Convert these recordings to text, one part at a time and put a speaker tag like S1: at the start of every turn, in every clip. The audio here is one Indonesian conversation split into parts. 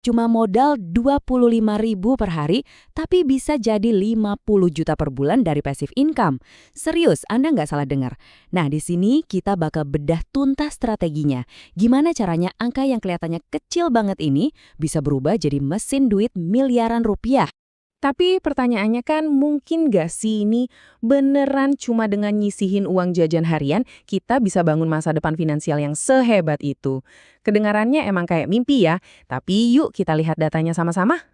S1: Cuma modal 25.000 per hari, tapi bisa jadi 50 juta per bulan dari passive income. Serius, Anda nggak salah dengar. Nah, di sini kita bakal bedah tuntas strateginya. Gimana caranya angka yang kelihatannya kecil banget ini bisa berubah jadi mesin duit miliaran rupiah.
S2: Tapi pertanyaannya kan mungkin gak sih ini beneran cuma dengan nyisihin uang jajan harian kita bisa bangun masa depan finansial yang sehebat itu? Kedengarannya emang kayak mimpi ya, tapi yuk kita lihat datanya sama-sama.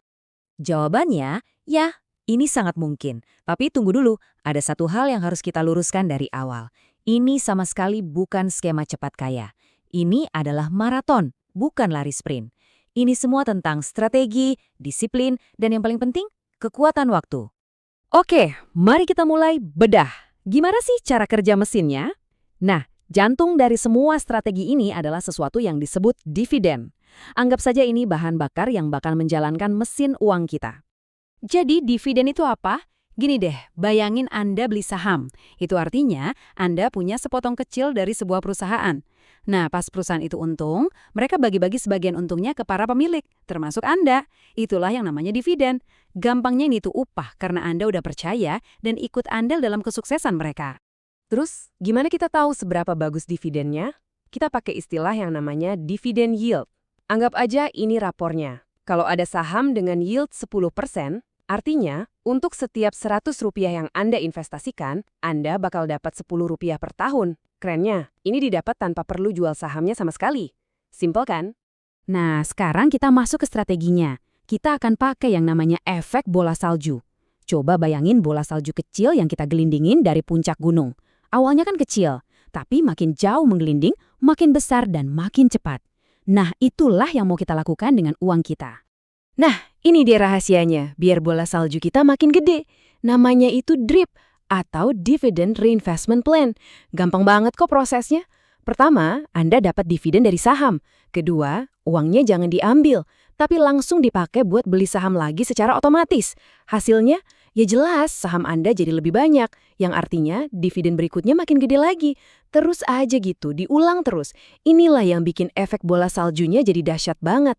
S1: Jawabannya, ya, ini sangat mungkin. Tapi tunggu dulu, ada satu hal yang harus kita luruskan dari awal. Ini sama sekali bukan skema cepat kaya. Ini adalah maraton, bukan lari sprint. Ini semua tentang strategi, disiplin, dan yang paling penting, kekuatan waktu. Oke, mari kita mulai bedah. Gimana sih cara kerja mesinnya? Nah, jantung dari semua strategi ini adalah sesuatu yang disebut dividen. Anggap saja ini bahan bakar yang bakal menjalankan mesin uang kita. Jadi dividen itu apa? Gini deh, bayangin Anda beli saham. Itu artinya Anda punya sepotong kecil dari sebuah perusahaan. Nah, pas perusahaan itu untung, mereka bagi-bagi sebagian untungnya ke para pemilik, termasuk Anda. Itulah yang namanya dividen. Gampangnya ini tuh upah karena Anda udah percaya dan ikut andil dalam kesuksesan mereka.
S2: Terus, gimana kita tahu seberapa bagus dividennya? Kita pakai istilah yang namanya dividen yield. Anggap aja ini rapornya. Kalau ada saham dengan yield 10%, artinya untuk setiap Rp100 yang Anda investasikan, Anda bakal dapat Rp10 per tahun. Kerennya, ini didapat tanpa perlu jual sahamnya sama sekali. Simpel kan?
S1: Nah, sekarang kita masuk ke strateginya. Kita akan pakai yang namanya efek bola salju. Coba bayangin bola salju kecil yang kita gelindingin dari puncak gunung. Awalnya kan kecil, tapi makin jauh menggelinding, makin besar dan makin cepat. Nah, itulah yang mau kita lakukan dengan uang kita.
S2: Nah, ini dia rahasianya, biar bola salju kita makin gede. Namanya itu DRIP, atau Dividend Reinvestment Plan. Gampang banget kok prosesnya. Pertama, Anda dapat dividen dari saham. Kedua, uangnya jangan diambil, tapi langsung dipakai buat beli saham lagi secara otomatis. Hasilnya, ya jelas saham Anda jadi lebih banyak, yang artinya dividen berikutnya makin gede lagi. Terus aja gitu, diulang terus. Inilah yang bikin efek bola saljunya jadi dahsyat banget.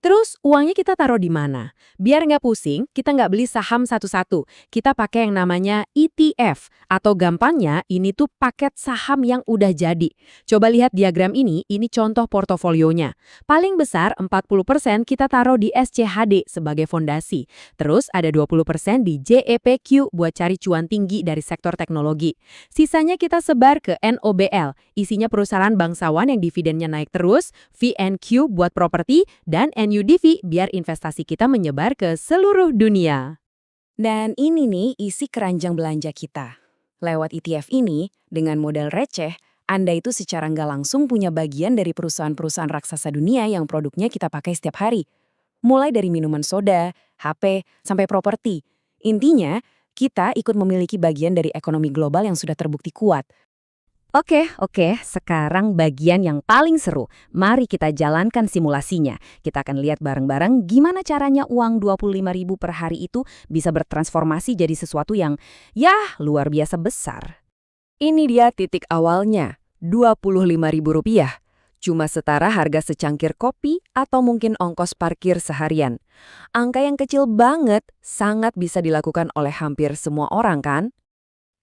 S2: Terus, uangnya kita taruh di mana? Biar nggak pusing, kita nggak beli saham satu-satu. Kita pakai yang namanya ETF, atau gampangnya ini tuh paket saham yang udah jadi. Coba lihat diagram ini contoh portofolionya. Paling besar 40% kita taruh di SCHD sebagai fondasi. Terus ada 20% di JEPQ buat cari cuan tinggi dari sektor teknologi. Sisanya kita sebar ke NOBL, isinya perusahaan bangsawan yang dividennya naik terus, VNQ buat properti, dan NUDV biar investasi kita menyebar ke seluruh dunia. Dan ini nih isi keranjang belanja kita. Lewat ETF ini, dengan modal receh, Anda itu secara nggak langsung punya bagian dari perusahaan-perusahaan raksasa dunia yang produknya kita pakai setiap hari. Mulai dari minuman soda, HP, sampai properti. Intinya, kita ikut memiliki bagian dari ekonomi global yang sudah terbukti kuat.
S1: Oke, sekarang bagian yang paling seru. Mari kita jalankan simulasinya. Kita akan lihat bareng-bareng gimana caranya uang 25.000 per hari itu bisa bertransformasi jadi sesuatu yang, ya, luar biasa besar.
S2: Ini dia titik awalnya, Rp25.000. Cuma setara harga secangkir kopi atau mungkin ongkos parkir seharian. Angka yang kecil banget, sangat bisa dilakukan oleh hampir semua orang kan?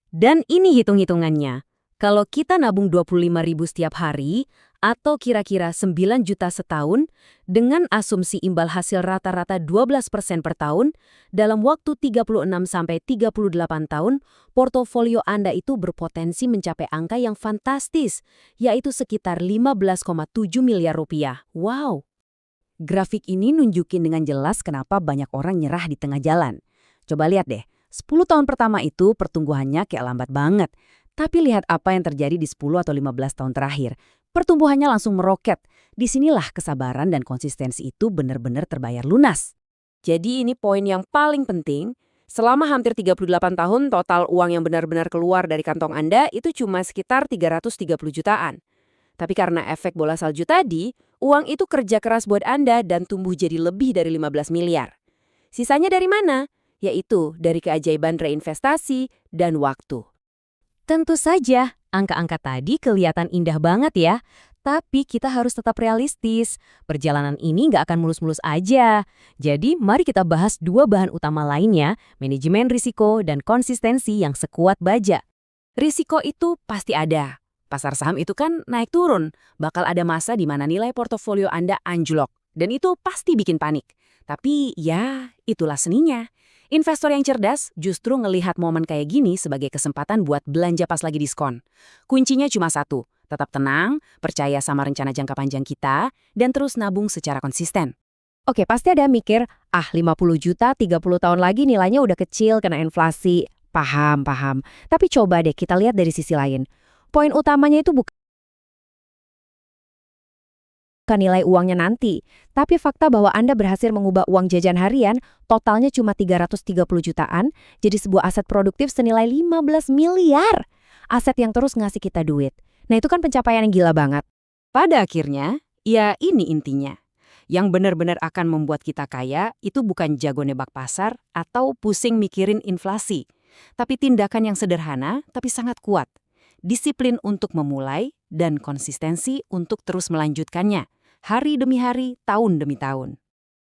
S1: Dan ini hitung-hitungannya. Kalau kita nabung 25.000 setiap hari, atau kira-kira 9 juta setahun, dengan asumsi imbal hasil rata-rata 12% per tahun, dalam waktu 36-38 tahun, portofolio Anda itu berpotensi mencapai angka yang fantastis, yaitu sekitar 15,7 miliar rupiah. Wow! Grafik ini nunjukin dengan jelas kenapa banyak orang nyerah di tengah jalan. Coba lihat deh, 10 tahun pertama itu pertumbuhannya kayak lambat banget. Tapi lihat apa yang terjadi di 10 atau 15 tahun terakhir. Pertumbuhannya langsung meroket. Disinilah kesabaran dan konsistensi itu benar-benar terbayar lunas.
S2: Jadi ini poin yang paling penting. Selama hampir 38 tahun, total uang yang benar-benar keluar dari kantong Anda itu cuma sekitar 330 jutaan. Tapi karena efek bola salju tadi, uang itu kerja keras buat Anda dan tumbuh jadi lebih dari 15 miliar. Sisanya dari mana? Yaitu dari keajaiban reinvestasi dan waktu.
S1: Tentu saja, angka-angka tadi kelihatan indah banget ya. Tapi kita harus tetap realistis. Perjalanan ini nggak akan mulus-mulus aja. Jadi, mari kita bahas dua bahan utama lainnya, manajemen risiko dan konsistensi yang sekuat baja.
S2: Risiko itu pasti ada. Pasar saham itu kan naik turun. Bakal ada masa di mana nilai portofolio Anda anjlok. Dan itu pasti bikin panik. Tapi ya, itulah seninya. Investor yang cerdas justru ngelihat momen kayak gini sebagai kesempatan buat belanja pas lagi diskon. Kuncinya cuma satu, tetap tenang, percaya sama rencana jangka panjang kita, dan terus nabung secara konsisten.
S1: Oke, pasti ada mikir, 50 juta 30 tahun lagi nilainya udah kecil kena inflasi. Paham. Tapi coba deh kita lihat dari sisi lain. Poin utamanya itu bukan nilai uangnya nanti, tapi fakta bahwa Anda berhasil mengubah uang jajan harian totalnya cuma 330 jutaan jadi sebuah aset produktif senilai 15 miliar. Aset yang terus ngasih kita duit. Nah itu kan pencapaian yang gila banget.
S2: Pada akhirnya, ya ini intinya. Yang benar-benar akan membuat kita kaya itu bukan jago nebak pasar atau pusing mikirin inflasi. Tapi tindakan yang sederhana tapi sangat kuat. Disiplin untuk memulai dan konsistensi untuk terus melanjutkannya. Hari demi hari, tahun demi tahun.